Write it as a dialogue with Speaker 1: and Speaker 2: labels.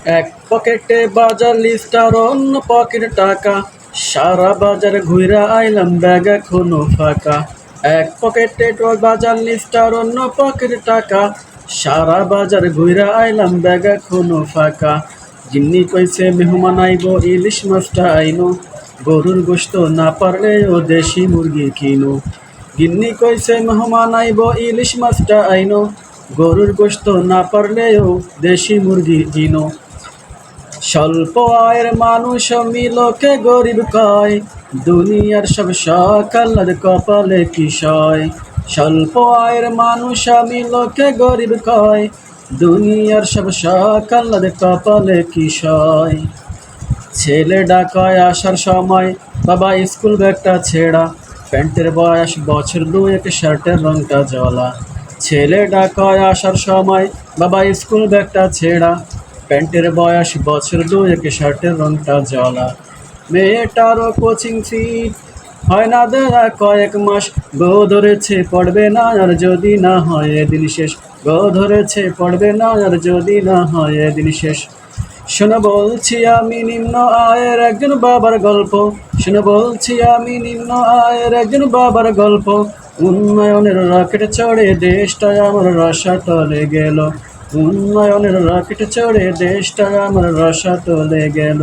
Speaker 1: এক পকেটে বাজার লিস্ট আর অন্য পকেটে টাকা, সারা বাজার ঘুইরা আইলাম ব্যাগ এখনো ফাঁকা। এক পকেটে বাজার লিস্ট আর অন্য পকেটে টাকা, সারা বাজার ঘুইরা আইলাম ব্যাগ এখনো ফাঁকা। গিন্নি কইছে মেহমান আইবো ইলিশ মাছটা আইনো, গরুর গোশত না পারলেও দেশি মুরগি কিনো। গিন্নি কইছে মেহমান আইবো ইলিশ মাছটা আইনো, গরুর গোশত না পারলেও দেশি মুরগি কিনো। স্বল্প আয়ের মানুষ মিলকে গরিব কয়, দুনিয়ার সব শখ আল্লাহর কপালে কি সয়। স্বল্প আয়ের মানুষ মিলকে গরিব কয়, দুনিয়ার সব শখ আল্লাহর কপালে কি সয়। ছেলে ডাকায় আসার সময় বাবা স্কুল ব্যাগটা ছেঁড়া, প্যান্টের বয়স বছর দুয়েক শার্টের রংটা জ্বলা। ছেলে ডাকায় আসার সময় বাবা স্কুল ব্যাগটা ছেঁড়া, প্যান্টের বয়স বছর দুয়েক শার্টের রংটা জ্বলা। মেয়েটারও কোচিং ফি হয় না দেয়া কয়েক মাস, গো ধরেছে পড়বে না আর যদি না হয় এদিন শেষ। গো ধরেছে পড়বে না আর যদি না হয় এদিন শেষ। শোনো বলছি আমি নিম্ন আয়ের একজন বাবার গল্প, শোনো বলছি আমি নিম্ন আয়ের একজন বাবার গল্প। উন্নয়নের রকেট চড়ে দেশটা আমার রসাতলে গেল, উন্নয়নের রকেট চড়ে দেশটা আমার রসাতলে গেল।